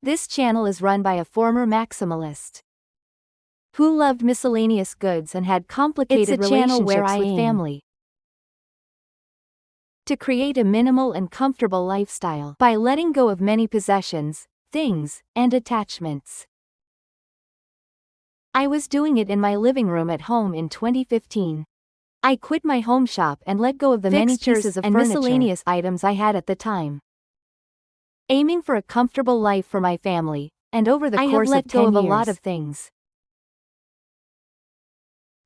This channel is run by a former maximalist who loved miscellaneous goods and had complicated relationships with family. To create a minimal and comfortable lifestyle by letting go of many possessions, things, and attachments. I was doing it in my living room at home in 2015. I quit my home shop and let go of the many pieces of furniture and miscellaneous items I had at the time, aiming for a comfortable life for my family, and over the course of 10 years, I have let go of a lot of things.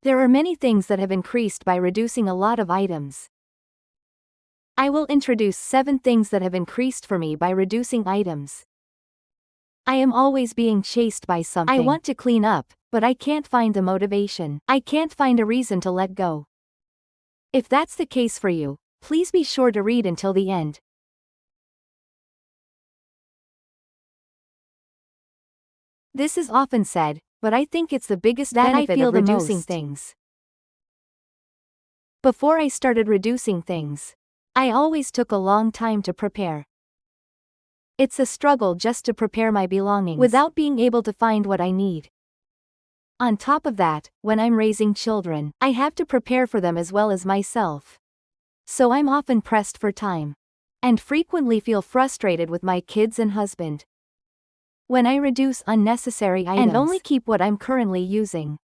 There are many things that have increased by reducing a lot of items. I will introduce 7 things that have increased for me by reducing items. I am always being chased by something. I want to clean up, but I can't find the motivation. I can't find a reason to let go. If that's the case for you, please be sure to read until the end. This is often said, but I think it's the biggest benefit of reducing things. Before I started reducing things, I always took a long time to prepare. It's a struggle just to prepare my belongings without being able to find what I need. On top of that, when I'm raising children, I have to prepare for them as well as myself. So I'm often pressed for time, and frequently feel frustrated with my kids and husband. When I reduce unnecessary items and only keep what I'm currently using,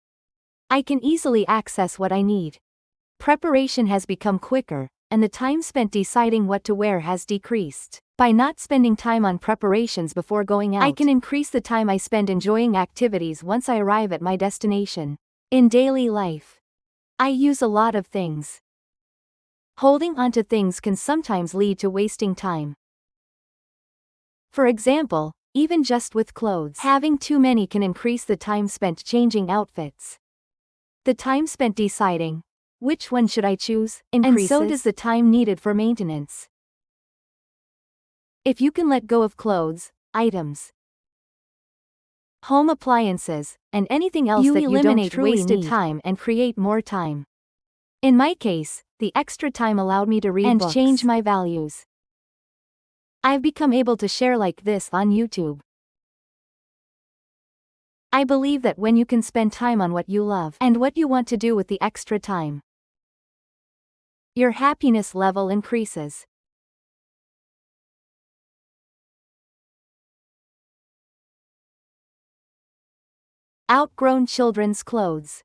I can easily access what I need. Preparation has become quicker, and the time spent deciding what to wear has decreased. By not spending time on preparations before going out, I can increase the time I spend enjoying activities once I arrive at my destination. In daily life, I use a lot of things. Holding onto things can sometimes lead to wasting time. For example, even just with clothes, having too many can increase the time spent changing outfits. The time spent deciding which one should I choose increases, and so does the time needed for maintenance. If you can let go of clothes, items, home appliances, and anything else that you don't truly wasted need, time and create more time. In my case, the extra time allowed me to read and books, change my values. I've become able to share like this on YouTube. I believe that when you can spend time on what you love and what you want to do with the extra time, your happiness level increases. Outgrown children's clothes.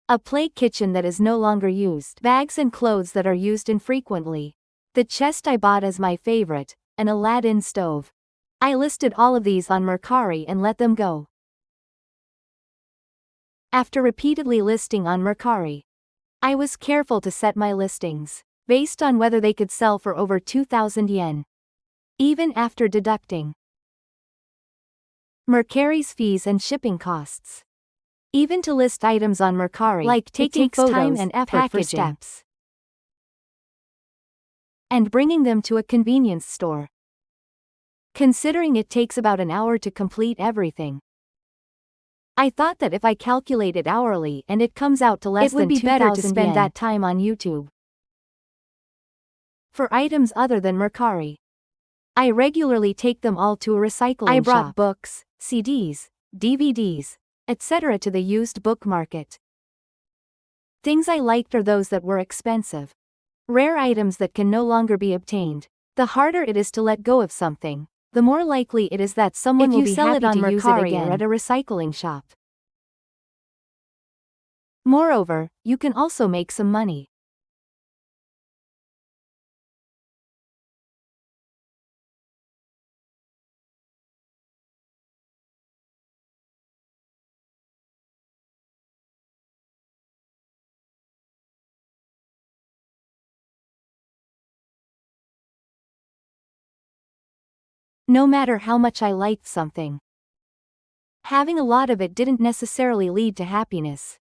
A play kitchen that is no longer used. Bags and clothes that are used infrequently. The chest I bought as my favorite, an Aladdin stove. I listed all of these on Mercari and let them go. After repeatedly listing on Mercari, I was careful to set my listings based on whether they could sell for over 2,000 yen, even after deducting Mercari's fees and shipping costs. Even to list items on Mercari, like taking photos, time and effort for steps, and bringing them to a convenience store. Considering it takes about an hour to complete everything, I thought that if I calculate it hourly and it comes out to less than 2,000 yen, it would be better to spend that time on YouTube. For items other than Mercari, I regularly take them all to a recycling shop. I brought books, CDs, DVDs, etc. to the used book market. Things I liked are those that were expensive. Rare items that can no longer be obtained. The harder it is to let go of something, the more likely it is that someone will be happy to use it again or at a recycling shop. Moreover, you can also make some money. No matter how much I liked something, having a lot of it didn't necessarily lead to happiness.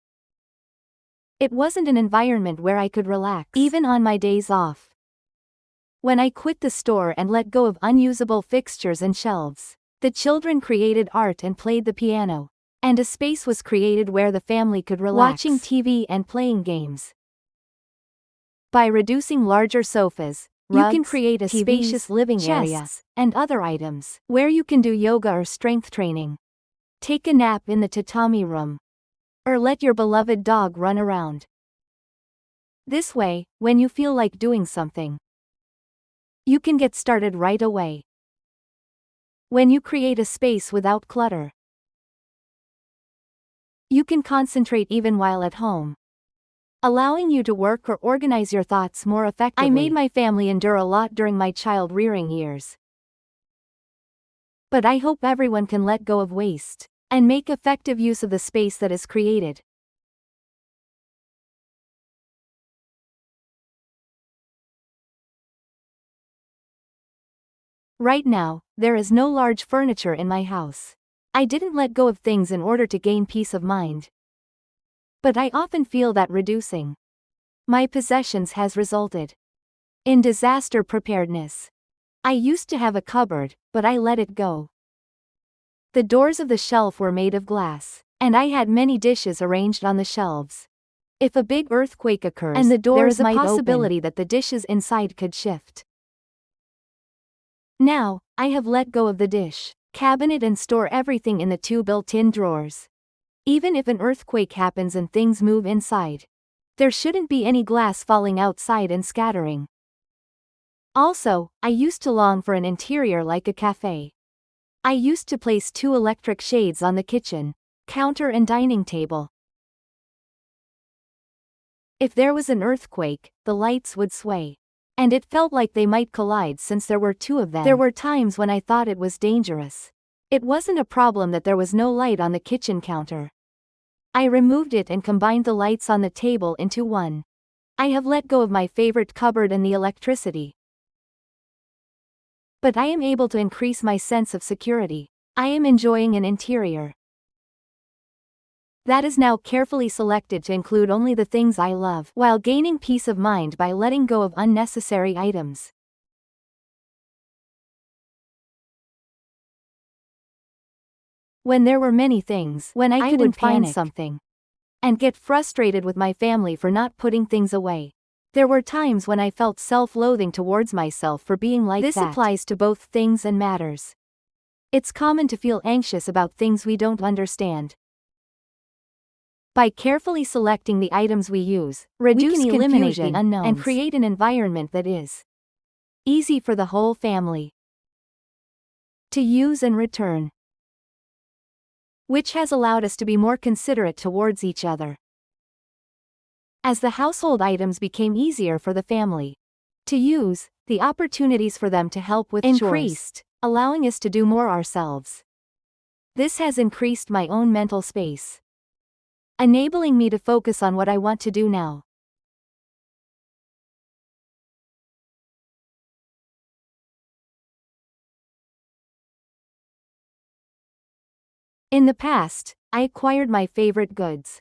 It wasn't an environment where I could relax, even on my days off. When I quit the store and let go of unusable fixtures and shelves, the children created art and played the piano, and a space was created where the family could relax, watching TV and playing games. By reducing larger sofas, rugs, you can create a TVs, spacious living area, chests, and other items, where you can do yoga or strength training. Take a nap in the tatami room. Or let your beloved dog run around. This way, when you feel like doing something, you can get started right away. When you create a space without clutter, you can concentrate even while at home, allowing you to work or organize your thoughts more effectively. I made my family endure a lot during my child-rearing years. But I hope everyone can let go of waste and make effective use of the space that is created. Right now, there is no large furniture in my house. I didn't let go of things in order to gain peace of mind. But I often feel that reducing my possessions has resulted in disaster preparedness. I used to have a cupboard, but I let it go. The doors of the shelf were made of glass, and I had many dishes arranged on the shelves. If a big earthquake occurs, and the doors there is a possibility that the dishes inside could shift. Now, I have let go of the dish cabinet and store everything in the 2 built-in drawers. Even if an earthquake happens and things move inside, there shouldn't be any glass falling outside and scattering. Also, I used to long for an interior like a cafe. I used to place 2 electric shades on the kitchen counter and dining table. If there was an earthquake, the lights would sway. And it felt like they might collide since there were 2 of them. There were times when I thought it was dangerous. It wasn't a problem that there was no light on the kitchen counter. I removed it and combined the lights on the table into one. I have let go of my favorite cupboard and the electricity. But I am able to increase my sense of security. I am enjoying an interior that is now carefully selected to include only the things I love, while gaining peace of mind by letting go of unnecessary items. When there were many things, when I couldn't find something, and get frustrated with my family for not putting things away. There were times when I felt self-loathing towards myself for being like that. This applies to both things and matters. It's common to feel anxious about things we don't understand. By carefully selecting the items we use, we can eliminate the unknowns and create an environment that is easy for the whole family to use and return, which has allowed us to be more considerate towards each other. As the household items became easier for the family to use, the opportunities for them to help with increased, allowing us to do more ourselves. This has increased my own mental space, enabling me to focus on what I want to do now. In the past, I acquired my favorite goods,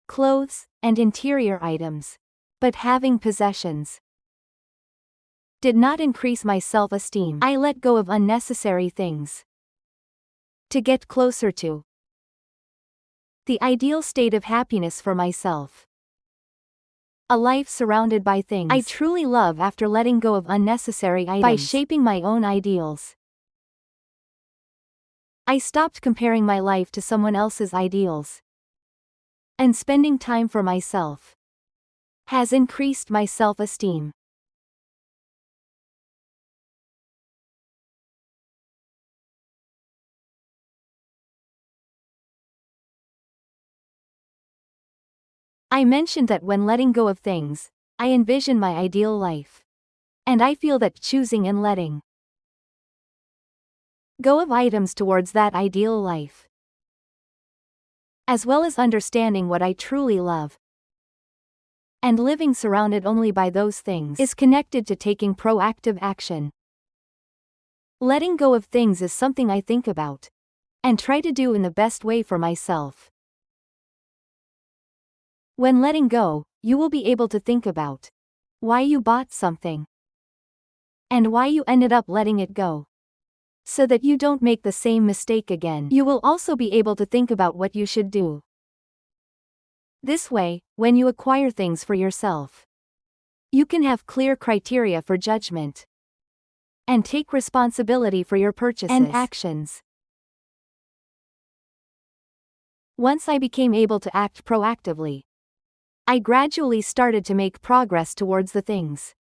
clothes, and interior items. But having possessions did not increase my self-esteem. I let go of unnecessary things to get closer to the ideal state of happiness for myself. A life surrounded by things I truly love after letting go of unnecessary items. By shaping my own ideals, I stopped comparing my life to someone else's ideals. And spending time for myself has increased my self-esteem. I mentioned that when letting go of things, I envision my ideal life. And I feel that choosing and letting go of items towards that ideal life, as well as understanding what I truly love, and living surrounded only by those things, is connected to taking proactive action. Letting go of things is something I think about and try to do in the best way for myself. When letting go, you will be able to think about why you bought something and why you ended up letting it go, so that you don't make the same mistake again. You will also be able to think about what you should do. This way, when you acquire things for yourself, You can have clear criteria for judgment and take responsibility for your purchases and actions. Once I became able to act proactively, I gradually started to make progress towards the things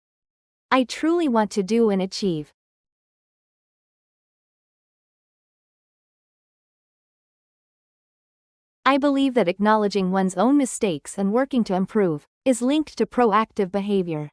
I truly want to do and achieve. I believe that acknowledging one's own mistakes and working to improve is linked to proactive behavior.